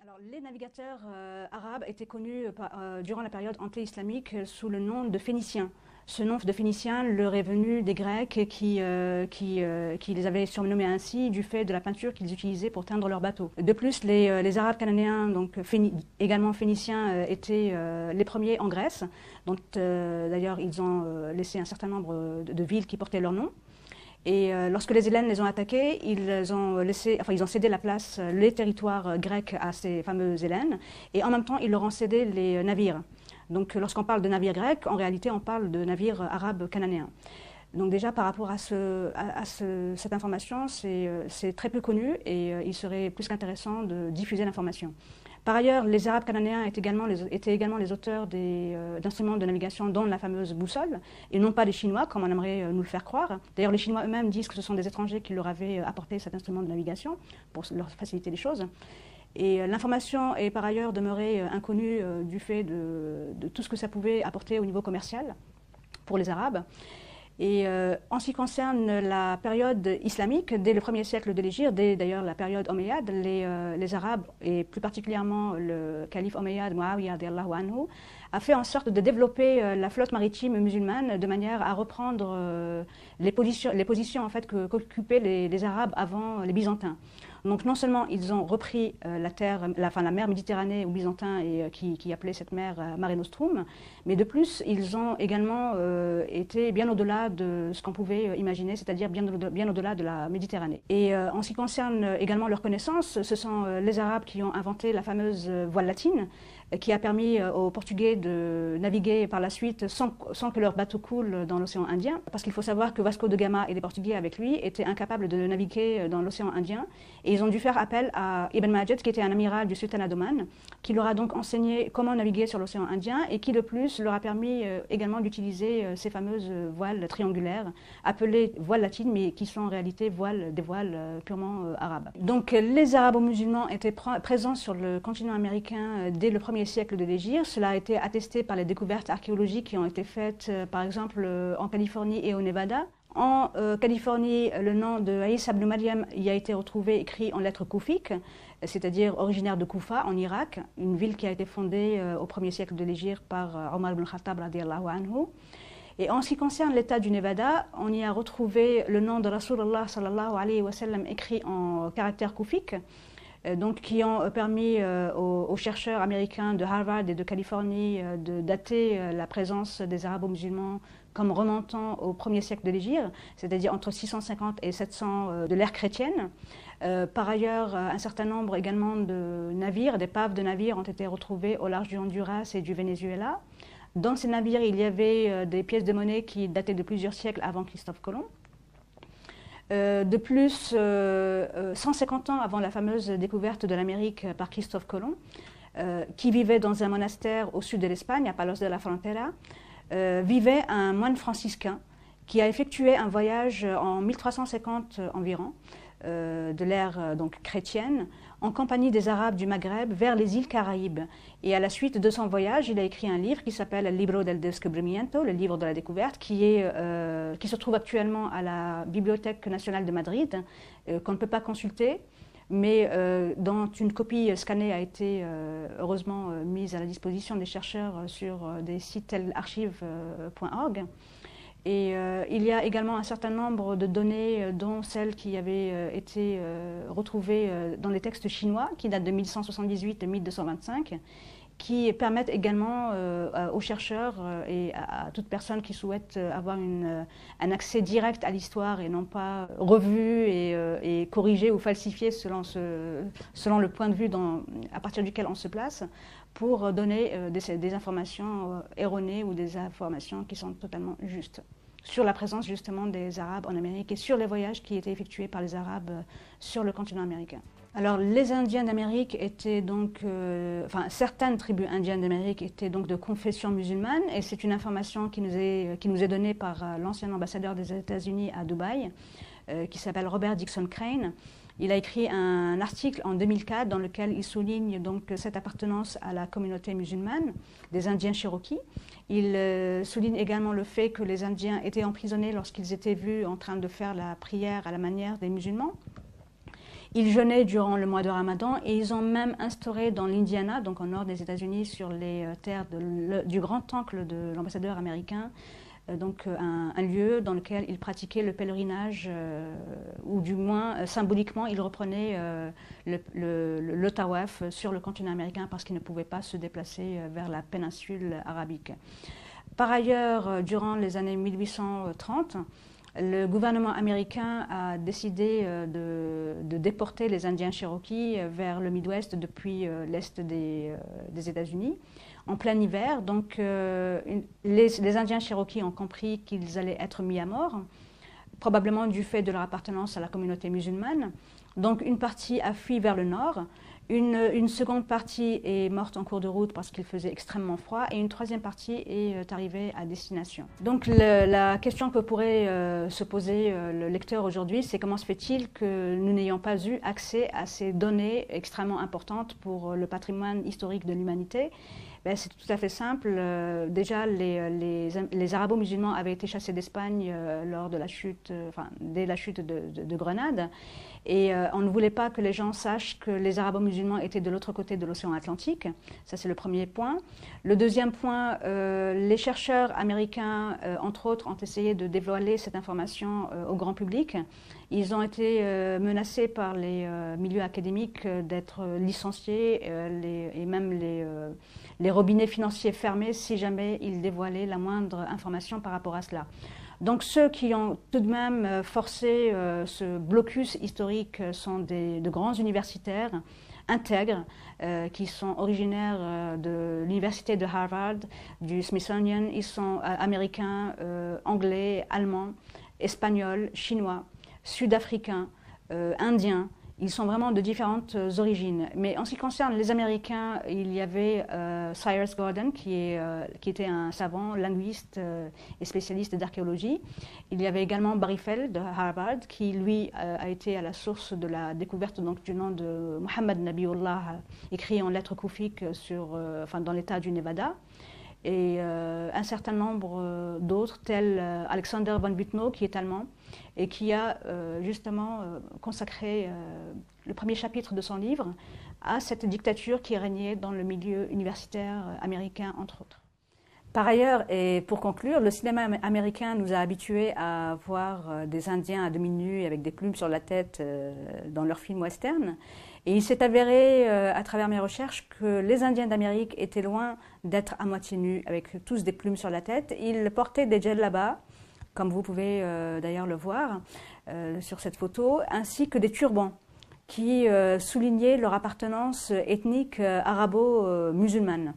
Alors, les navigateurs arabes étaient connus durant la période anté-islamique sous le nom de Phéniciens. Ce nom de Phéniciens leur est venu des Grecs qui les avaient surnommés ainsi du fait de la peinture qu'ils utilisaient pour teindre leurs bateaux. De plus, les Arabes cananéens, donc également phéniciens, étaient les premiers en Grèce. Donc, d'ailleurs, ils ont laissé un certain nombre de villes qui portaient leur nom. Et lorsque les Hellènes les ont attaqués, ils ont cédé la place, les territoires grecs à ces fameux Hellènes, et en même temps, ils leur ont cédé les navires. Donc, lorsqu'on parle de navires grecs, en réalité, on parle de navires arabes cananéens. Donc déjà, par rapport à cette information, c'est très peu connu et il serait plus qu'intéressant de diffuser l'information. Par ailleurs, les Arabes cananéens étaient également les auteurs d'instruments de navigation, dont la fameuse boussole, et non pas les Chinois, comme on aimerait nous le faire croire. D'ailleurs, les Chinois eux-mêmes disent que ce sont des étrangers qui leur avaient apporté cet instrument de navigation pour leur faciliter les choses. Et l'information est par ailleurs demeurée inconnue du fait de tout ce que ça pouvait apporter au niveau commercial pour les Arabes. Et en ce qui concerne la période islamique, dès le 1er siècle de l'Hégire, dès d'ailleurs la période omeyyade, les Arabes, et plus particulièrement le calife omeyyade Muawiyah anhu, a fait en sorte de développer la flotte maritime musulmane de manière à reprendre les positions en fait, qu'occupaient les Arabes avant les Byzantins. Donc non seulement ils ont repris la mer Méditerranée aux Byzantins et qui appelait cette mer Mare Nostrum, mais de plus ils ont également été bien au-delà de ce qu'on pouvait imaginer, c'est-à-dire bien au-delà de la Méditerranée. Et en ce qui concerne également leur connaissance, ce sont les Arabes qui ont inventé la fameuse voile latine, qui a permis aux Portugais de naviguer par la suite sans que leur bateau coule dans l'océan Indien. Parce qu'il faut savoir que Vasco de Gama et les Portugais avec lui étaient incapables de naviguer dans l'océan Indien. Et ils ont dû faire appel à Ibn Majid, qui était un amiral du sultanat d'Oman, qui leur a donc enseigné comment naviguer sur l'océan Indien et qui de plus leur a permis également d'utiliser ces fameuses voiles triangulaires, appelées voiles latines, mais qui sont en réalité des voiles purement arabes. Donc les arabo-musulmans étaient présents sur le continent américain dès le 1er siècle de l'Hégire. Cela a été attesté par les découvertes archéologiques qui ont été faites par exemple en Californie et au Nevada. En Californie, le nom de Isa ibn Maryam y a été retrouvé écrit en lettres koufiques, c'est-à-dire originaire de Koufa en Irak, une ville qui a été fondée au 1er siècle de l'Hégire par Omar ibn Khattab radiallahu anhu. Et en ce qui concerne l'État du Nevada, on y a retrouvé le nom de Rasulullah sallallahu alayhi wa sallam écrit en caractères koufiques, donc qui ont permis aux chercheurs américains de Harvard et de Californie de dater la présence des arabo-musulmans comme remontant au 1er siècle de l'Hégire, c'est-à-dire entre 650 et 700 de l'ère chrétienne. Par ailleurs, un certain nombre également de navires, d'épaves de navires ont été retrouvés au large du Honduras et du Venezuela. Dans ces navires, il y avait des pièces de monnaie qui dataient de plusieurs siècles avant Christophe Colomb. De plus, 150 ans avant la fameuse découverte de l'Amérique par Christophe Colomb, qui vivait dans un monastère au sud de l'Espagne, à Palos de la Frontera, vivait un moine franciscain qui a effectué un voyage en 1350 environ, de l'ère donc chrétienne, en compagnie des Arabes du Maghreb vers les îles Caraïbes. Et à la suite de son voyage, il a écrit un livre qui s'appelle El Libro del Descubrimiento, le livre de la découverte, qui se trouve actuellement à la Bibliothèque nationale de Madrid, qu'on ne peut pas consulter, mais dont une copie scannée a été heureusement mise à la disposition des chercheurs sur des sites tels archive.org. Et il y a également un certain nombre de données, dont celles qui avaient été retrouvées dans les textes chinois, qui datent de 1178 et 1225, qui permettent également aux chercheurs et à toute personne qui souhaite avoir un accès direct à l'histoire et non pas revu et corrigé ou falsifié selon le point de vue à partir duquel on se place, pour donner des informations erronées ou des informations qui sont totalement justes sur la présence justement des Arabes en Amérique et sur les voyages qui étaient effectués par les Arabes sur le continent américain. Alors les Indiens d'Amérique étaient donc, certaines tribus indiennes d'Amérique étaient donc de confession musulmane, et c'est une information qui nous est donnée par l'ancien ambassadeur des États-Unis à Dubaï, qui s'appelle Robert Dixon Crane. Il a écrit un article en 2004 dans lequel il souligne donc cette appartenance à la communauté musulmane des Indiens Cherokees. Il souligne également le fait que les Indiens étaient emprisonnés lorsqu'ils étaient vus en train de faire la prière à la manière des musulmans. Ils jeûnaient durant le mois de Ramadan et ils ont même instauré dans l'Indiana, donc au nord des États-Unis, sur les terres du grand oncle de l'ambassadeur américain, donc un lieu dans lequel ils pratiquaient le pèlerinage, ou du moins symboliquement ils reprenaient le tawaf sur le continent américain parce qu'ils ne pouvaient pas se déplacer vers la péninsule arabique. Par ailleurs, durant les années 1830, le gouvernement américain a décidé de déporter les Indiens Cherokees vers le Midwest depuis l'est des États-Unis en plein hiver. Donc les Indiens Cherokees ont compris qu'ils allaient être mis à mort, probablement du fait de leur appartenance à la communauté musulmane. Donc une partie a fui vers le nord. Une seconde partie est morte en cours de route parce qu'il faisait extrêmement froid et une troisième partie est arrivée à destination. Donc la question que pourrait se poser le lecteur aujourd'hui, c'est comment se fait-il que nous n'ayons pas eu accès à ces données extrêmement importantes pour le patrimoine historique de l'humanité? Ben, c'est tout à fait simple. Déjà, les arabo-musulmans avaient été chassés d'Espagne lors de la chute, dès la chute de Grenade. Et on ne voulait pas que les gens sachent que les arabo-musulmans étaient de l'autre côté de l'océan Atlantique. Ça, c'est le premier point. Le deuxième point, les chercheurs américains, entre autres, ont essayé de dévoiler cette information au grand public. Ils ont été menacés par les milieux académiques d'être licenciés et même les robinets financiers fermés si jamais ils dévoilaient la moindre information par rapport à cela. Donc ceux qui ont tout de même forcé ce blocus historique sont de grands universitaires intègres qui sont originaires de l'université de Harvard, du Smithsonian. Ils sont américains, anglais, allemands, espagnols, chinois, sud-africains, indiens. Ils sont vraiment de différentes origines. Mais en ce qui concerne les Américains, il y avait Cyrus Gordon, qui était un savant, linguiste et spécialiste d'archéologie. Il y avait également Barry Feld de Harvard, qui lui a été à la source de la découverte donc, du nom de Muhammad Nabiullah, écrit en lettres koufiques dans l'état du Nevada. Et un certain nombre d'autres, tels Alexander von Bütow, qui est allemand, et qui a justement consacré le premier chapitre de son livre à cette dictature qui régnait dans le milieu universitaire américain, entre autres. Par ailleurs, et pour conclure, le cinéma américain nous a habitués à voir des Indiens à demi nus avec des plumes sur la tête dans leurs films western. Et il s'est avéré, à travers mes recherches, que les Indiens d'Amérique étaient loin d'être à moitié nus, avec tous des plumes sur la tête. Ils portaient des djellabas, comme vous pouvez d'ailleurs le voir sur cette photo, ainsi que des turbans qui soulignaient leur appartenance ethnique arabo-musulmane.